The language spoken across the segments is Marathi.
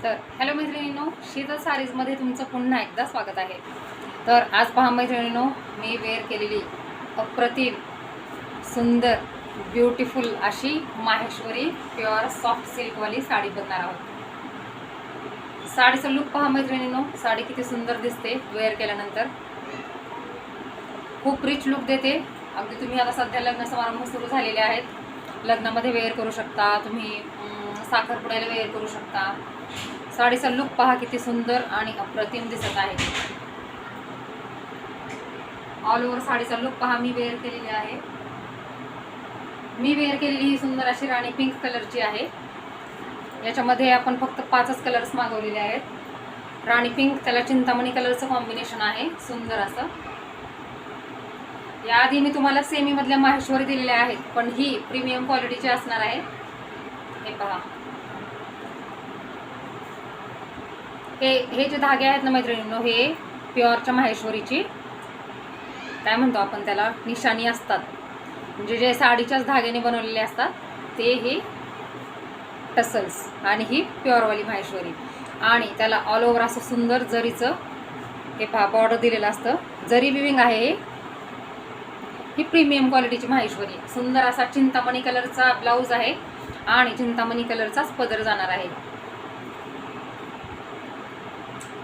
तर हॅलो मैत्रिणींनो, शीतल सारीजमध्ये तुमचं पुन्हा एकदा स्वागत आहे. तर आज पहा मैत्रिणींनो, मी वेअर केलेली अप्रतिम सुंदर ब्युटिफुल अशी माहेश्वरी प्युअर सॉफ्ट सिल्कवाली साडी बघणार आहोत. साडीचा लुक पहा मैत्रिणींनो, साडी किती सुंदर दिसते वेअर केल्यानंतर. खूप रिच लुक देते. अगदी तुम्ही आता सध्या लग्न समारंभ सुरू झालेले आहेत, लग्नामध्ये वेअर करू शकता, तुम्ही साखरपुड्याला वेअर करू शकता. साडीचा लुक पहा किती सुंदर आणि अप्रतिम दिसत आहे. ऑल ओव्हर साडीचा लुक पहा मी वेअर केलेली आहे. मी वेअर केलेली ही सुंदर अशी राणी पिंक कलरची आहे. याच्यामध्ये आपण फक्त 5च कलर्स मागवलेले आहेत. राणी पिंक, त्याला चिंतामणी कलरचं कॉम्बिनेशन आहे सुंदर असं. याआधी मी तुम्हाला सेमीमधल्या माहेश्वरी दिलेल्या आहेत, पण ही प्रीमियम क्वालिटीची असणार आहे. हे पहा, हे जे धागे आहेत ना मैत्रिणींनो, हे प्युअरच्या माहेश्वरीची काय म्हणतो आपण त्याला, निशाणी असतात. म्हणजे जे साडीच्याच धाग्याने बनवलेले असतात ते हे टसल्स, आणि ही प्युअरवाली माहेश्वरी. आणि त्याला ऑल ओव्हर असं सुंदर जरीचं हे पहा बॉर्डर दिलेलं असतं. जरी विविंग आहे. ही प्रीमियम क्वालिटीची माहेश्वरी. सुंदर असा चिंतामणी कलरचा ब्लाऊज आहे आणि चिंतामणी कलरचाच पदर जाणार आहे.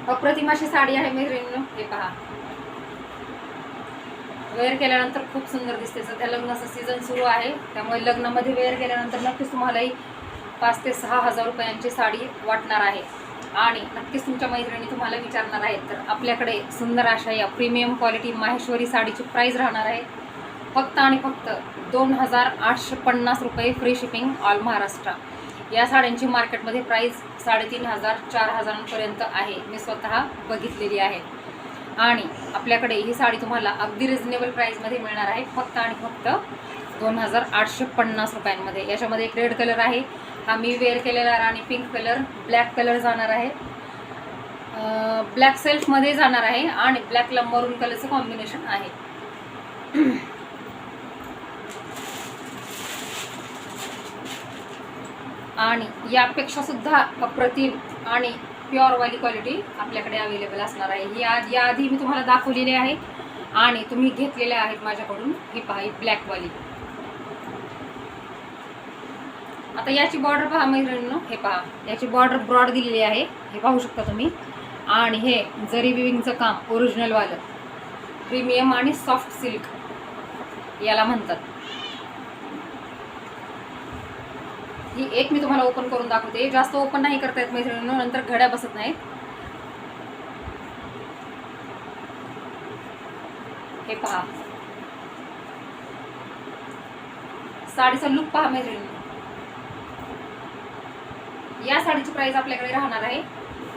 अप्रतिम अशी साडी आहे मैत्रिणींनो. हे पहा, वेअर केल्यानंतर खूप सुंदर दिसते. सध्या लग्नाचा सीझन सुरू आहे, त्यामुळे लग्नामध्ये वेअर केल्यानंतर नक्कीच तुम्हालाही 5 ते 6 हजार रुपयांची साडी वाटणार आहे. आणि नक्कीच तुमच्या मैत्रिणी तुम्हाला विचारणार आहेत. तर आपल्याकडे सुंदर अशा या प्रीमियम क्वालिटी माहेश्वरी साडीची प्राईस राहणार आहे फक्त आणि फक्त 2850 रुपये, फ्री शिपिंग ऑल महाराष्ट्र. या साड्यांची मार्केटमध्ये प्राईस 3500-4000पर्यंत आहे. मी स्वतः बघितलेली आहे. आणि आपल्याकडे ही साडी तुम्हाला अगदी रिजनेबल प्राईसमध्ये मिळणार आहे फक्त आणि फक्त 2850 रुपयांमध्ये. याच्यामध्ये एक रेड कलर आहे, हा मी वेअर केलेला राणी पिंक कलर. ब्लॅक कलर जाणार आहे, ब्लॅक सेल्फमध्ये जाणार आहे आणि ब्लॅकला मरून कलरचं कॉम्बिनेशन आहे. आणि यापेक्षा सुद्धा अप्रतिम आणि प्युअरवाली क्वालिटी आपल्याकडे अवेलेबल असणार आहे. ही याआधी मी तुम्हाला दाखवलेली आहे आणि तुम्ही घेतलेल्या आहेत माझ्याकडून. ही पहा, ही ब्लॅकवाली. आता याची बॉर्डर पहा मैत्रिणींनो. हे पहा, याची बॉर्डर ब्रॉड दिलेली आहे, हे पाहू शकता तुम्ही. आणि हे जरी विविंगचं काम ओरिजिनलवालं प्रीमियम आणि सॉफ्ट सिल्क याला म्हणतात. ही एक मी तुम्हाला ओपन करून दाखवते. जास्त ओपन नाही करता येत मैत्रिणींनो, नंतर घड्या बसत नाहीत. हे पहा, साडीचा लुक पहा मैत्रिणींनो. या साडीची प्राइस आपल्याकडे राहणार आहे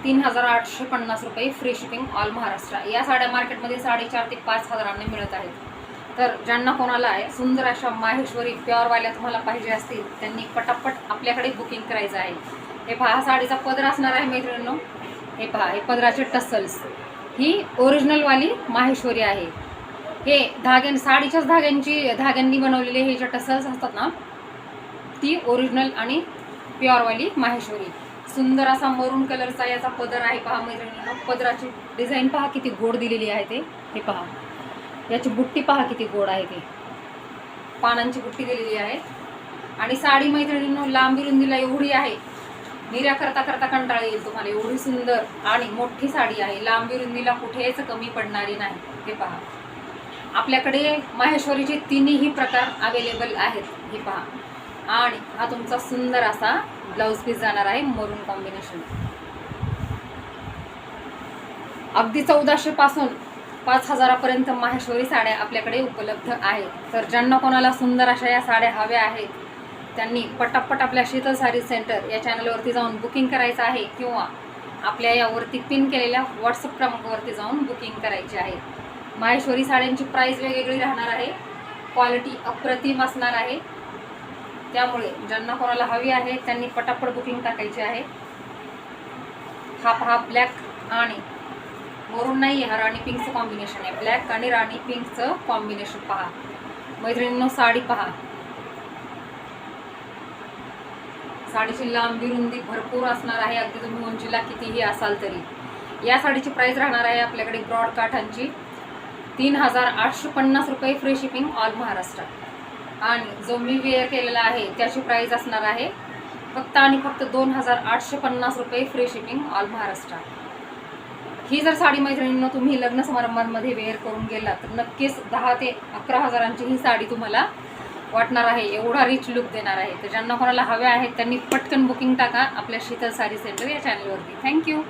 3850 रुपये, फ्री शिपिंग ऑल महाराष्ट्र. या साड्या मार्केटमध्ये 4,500 ते 5,000 मिळत आहेत. तर ज्यांना कोणाला सुंदर अशा माहेश्वरी प्युअरवाल्या तुम्हाला पाहिजे असतील त्यांनी पटापट आपल्याकडे बुकिंग करायचं आहे. हे पहा, हा साडीचा पदर असणार आहे मैत्रिणींनो. हे पहा, हे पदराचे टसल्स, ही ओरिजिनलवाली माहेश्वरी आहे. हे साडीच्याच धाग्यांनी बनवलेले हे जे टसल्स असतात ना, ती ओरिजिनल आणि प्युअरवाली माहेश्वरी. सुंदर असा मरून कलरचा याचा पदर आहे पहा मैत्रिणींनो. पदराची डिझाईन पहा किती गोड दिलेली आहे ते. हे पहा, याची बुट्टी पहा किती गोड आहे ते, पानांची बुट्टी दिलेली आहे. आणि साडी मैत्रिणींनो लांबी रुंदीला एवढी आहे, निर्या करता करता कंटाळा येईल तुम्हाला. एवढी सुंदर आणि मोठी साडी आहे, लांबी रुंदीला कुठेच कमी पडणारी नाही. हे पहा, आपल्याकडे माहेश्वरीचे तिन्ही प्रकार अवेलेबल आहेत. हे पहा, आणि हा तुमचा सुंदर असा ब्लाऊज पीस जाणार आहे मरून कॉम्बिनेशन. अगदी 1400 पासून 5000पर्यंत माहेश्वरी साड्या आपल्याकडे उपलब्ध आहेत. तर ज्यांना कोणाला सुंदर अशा या साड्या हव्या आहेत त्यांनी पटापट आपल्या शीतल साडी सेंटर या चॅनलवरती जाऊन बुकिंग करायचं आहे, किंवा आपल्या यावरती पिन केलेल्या व्हॉट्सअप क्रमांकावरती जाऊन बुकिंग करायची आहे. माहेश्वरी साड्यांची प्राईस वेगवेगळी राहणार आहे, क्वालिटी अप्रतिम असणार आहे. त्यामुळे ज्यांना कोणाला हवी आहे त्यांनी पटापट बुकिंग टाकायची आहे. हा पहा, ब्लॅक आणि मरून नाही, हा राणी पिंकचं कॉम्बिनेशन आहे. ब्लॅक आणि राणी पिंकचं कॉम्बिनेशन पहा मैत्रिणींनो. साडी पहा, साडीची लांबी रुंदी भरपूर असणार आहे, अगदी तुम्ही उंचीला कितीही असाल तरी. या साडीची प्राइस राहणार आहे आपल्याकडे ब्रॉड काठांची 3850 रुपये, फ्री शिपिंग ऑल महाराष्ट्र. आणि जो मी वेअर केलेला आहे त्याची प्राइस असणार आहे फक्त आणि फक्त 2850 रुपये, फ्री शिपिंग ऑल महाराष्ट्र. ही जर साडी मैत्रिणींनो तुम्ही लग्न समारंभांमध्ये वेअर करून गेला तर नक्कीच 10 ते 11 हजारांची ही साडी तुम्हाला वाटणार आहे, एवढा रिच लुक देणार आहे. तर ज्यांना कोणाला हव्या आहेत त्यांनी पटकन बुकिंग टाका आपल्या शीतल साडी सेंटर या चॅनलवरती. थँक्यू.